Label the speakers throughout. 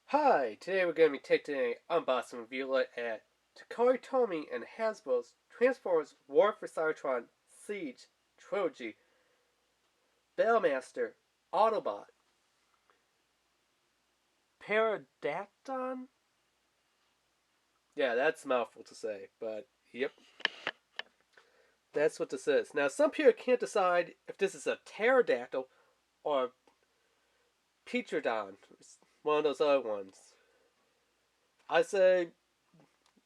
Speaker 1: Hi, today we're going to be taking an unboxing review look at Takari Tomy and Hasbro's Transformers War for Cybertron Siege Trilogy Bellmaster Autobot Pteraxadon? Yeah, that's a mouthful to say, but yep, that's what this is. Now, some people can't decide if this is a pterodactyl or Pteraxadon, one of those other ones. I say,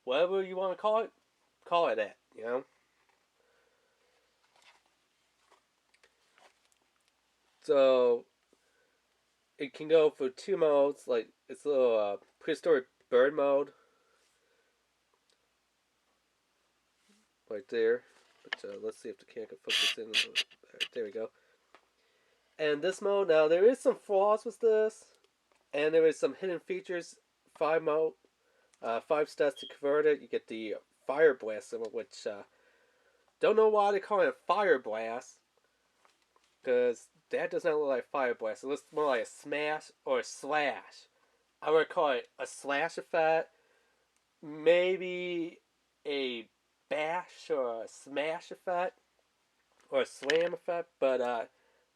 Speaker 1: whatever you want to call it that, you know? So, it can go for two modes, like it's a little prehistoric bird mode, right there. But let's see if the camera can focus in. Right, there we go. And this mode, now there is some flaws with this, and there is some hidden features. 5 mode, 5 steps to convert it. You get the fire blast symbol, which don't know why they call it a fire blast, because that does not look like fire blast. It looks more like a smash or a slash. I would call it a slash effect, maybe a bash or a smash effect or a slam effect, but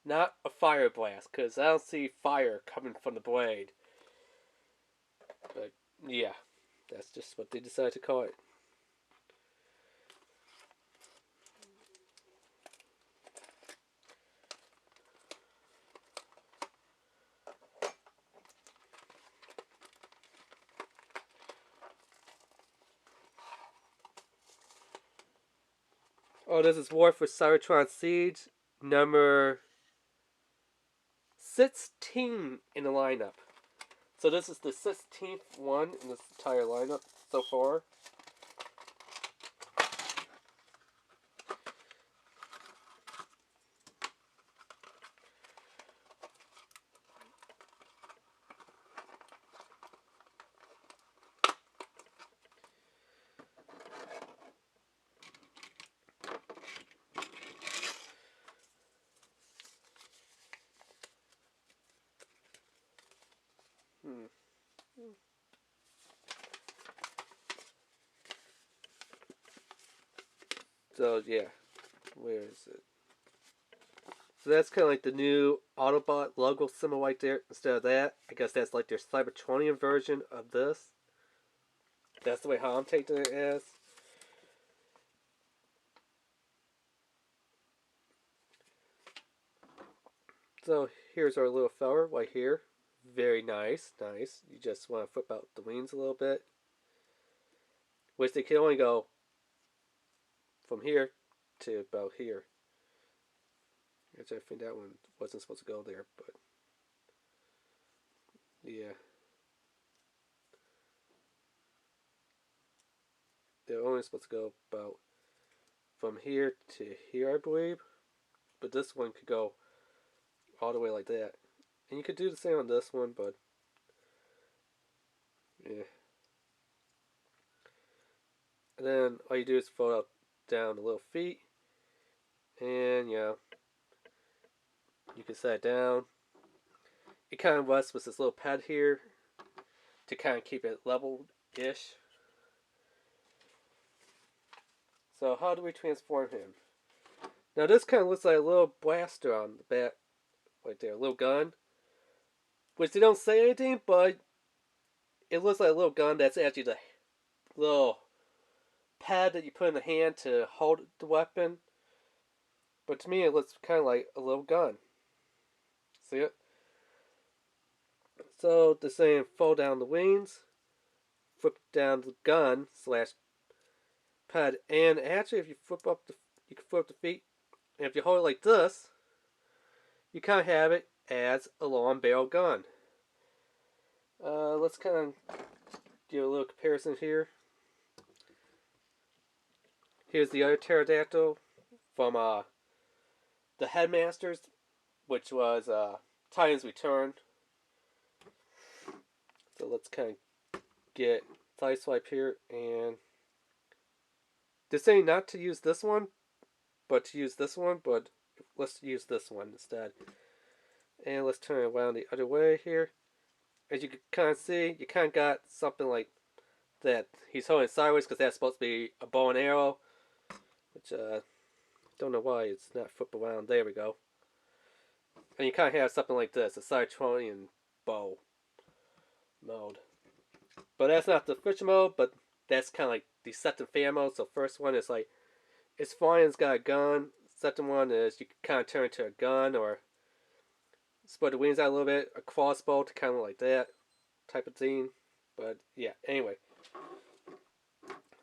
Speaker 1: not a fire blast because I don't see fire coming from the blade. But yeah, that's just what they decided to call it. Oh, this is War for Cybertron Siege number 16 in the lineup. So this is the 16th one in this entire lineup so far. Hmm. So yeah, where is it? So that's kind of like the new Autobot logo symbol right there. Instead of that, I guess that's like their Cybertronian version of this. That's the way how I'm taking it as. So here's our little feller right here. Very nice, nice. You just want to flip out the wings a little bit. Which they can only go from here to about here. Which I think that one wasn't supposed to go there, but yeah. They're only supposed to go about from here to here, I believe. But this one could go all the way like that. And you could do the same on this one, but yeah. And then all you do is fold up down the little feet. And yeah, you can set it down. It kind of rests with this little pad here to kind of keep it level-ish. So how do we transform him? Now this kind of looks like a little blaster on the back, right there, a little gun. Which they don't say anything, but it looks like a little gun that's actually the little pad that you put in the hand to hold the weapon. But to me, it looks kind of like a little gun. See it? So the same, fold down the wings, flip down the gun slash pad, and actually, if you flip up the, you can flip the feet, and if you hold it like this, you kind of have it as a long barrel gun. Let's kind of do a little comparison here. Here's the other pterodactyl from the Headmasters, which was Titan's Return. So let's kind of get side swipe here, and they're saying not to use this one, but to use this one, but let's use this one instead. And let's turn it around the other way here. as you can kind of see, you kind of got something like that. He's holding it sideways because that's supposed to be a bow and arrow, which don't know why it's not flipped around. There we go. And you kind of have something like this, a Cybertronian bow mode. But that's not the official mode, but that's kind of like Deceptive fan mode. So first one is like, it's flying, it's got a gun. Second one is you can kind of turn into a gun or spread the wings out a little bit, a crossbow to kind of like that type of thing. But yeah, anyway.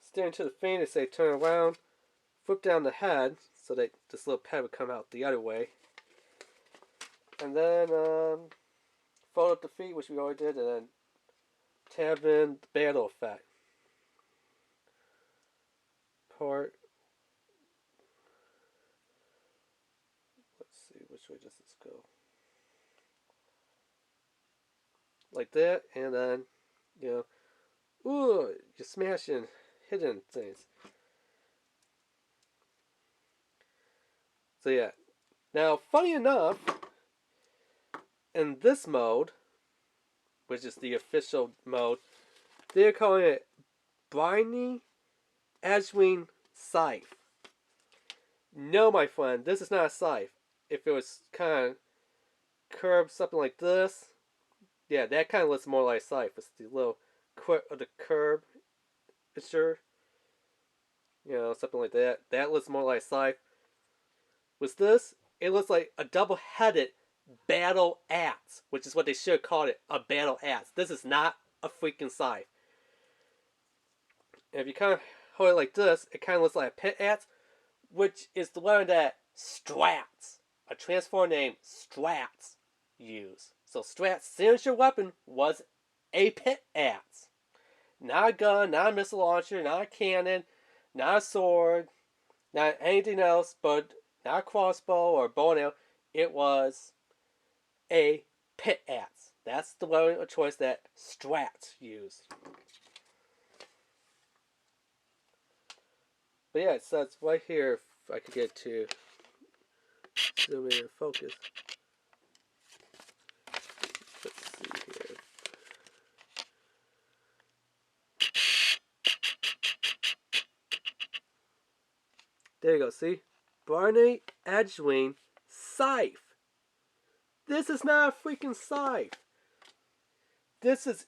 Speaker 1: Steering to the thing, they say turn around, flip down the head so that this little pad would come out the other way. And then fold up the feet, which we already did, and then tab in the battle effect. Part. Let's see, which way does this go? Like that, and then, you know, ooh, you're smashing hidden things. So yeah. Now, funny enough, in this mode, which is the official mode, they're calling it Briny Edgewing Scythe. No, my friend, this is not a scythe. If it was kind of curved, something like this, yeah, that kind of looks more like a scythe. It's the little quirk of the curve, sure. You know, something like that. That looks more like a scythe. With this, it looks like a double-headed battle axe, which is what they should have called it, a battle axe. This is not a freaking scythe. And if you kind of hold it like this, it kind of looks like a pit axe, which is the one that Strats, a transformer named Strats, use. So Strats' signature weapon was a pit axe. Not a gun, not a missile launcher, not a cannon, not a sword, not anything else, but not a crossbow or bow and arrow. It was a pit axe. That's the weapon of choice that Strats used. But yeah, it says right here, if I could get to zoom in and focus. Let's see here. There you go, see? Briny Edgewing Scythe. This is not a freaking scythe. This is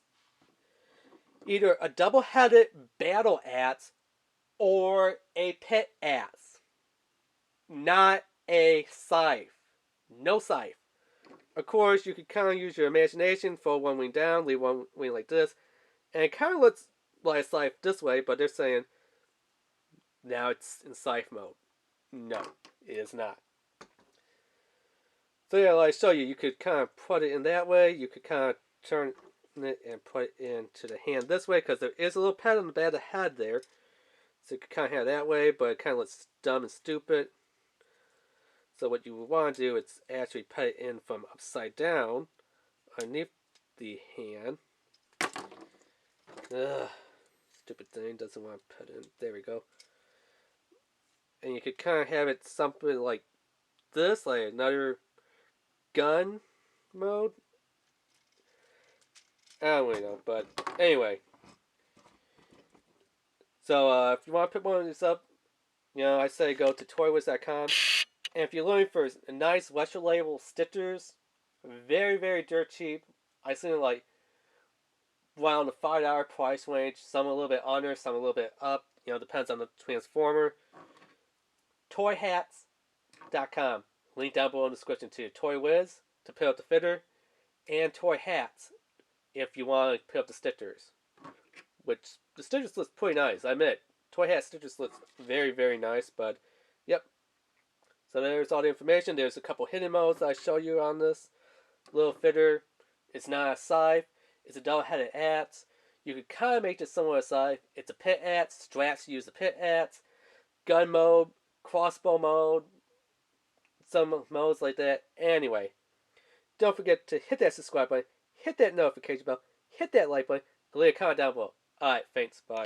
Speaker 1: either a double-headed battle axe or a pit axe. Not a scythe. No scythe. Of course, you could kind of use your imagination, fold one wing down, leave one wing like this, and it kind of looks like a scythe this way, but they're saying now it's in scythe mode. No, it is not. So yeah, like I show you, you could kind of put it in that way. You could kind of turn it and put it into the hand this way, because there is a little pad on the back of the head there. So you could kind of have it that way, but it kind of looks dumb and stupid. So what you would want to do is actually put it in from upside down underneath the hand. Ugh, stupid thing, doesn't want to put it in. There we go. And you could kind of have it something like this, like another gun mode. I don't really know, but anyway. So if you want to pick one of these up, you know, I say go to toywiz.com. And if you're looking for nice Western label stickers, very, very dirt cheap. I seen it like around the $5 price range. Some a little bit under, some a little bit up. You know, depends on the transformer. Toyhats.com. Link down below in the description too. Toy Wiz to pick up the fitter, and Toy Hats if you want to pick up the stickers. Which the stickers look pretty nice, I admit. Toy Hat stickers look very, very nice, but yep. So there's all the information. There's a couple hidden modes that I show you on this little fitter. It's not a scythe. It's a double-headed axe. You could kind of make this somewhat a scythe. It's a pit axe. Strats use the pit axe. Gun mode, crossbow mode, some modes like that. Anyway, don't forget to hit that subscribe button, hit that notification bell, hit that like button, and leave a comment down below. Alright, thanks, bye.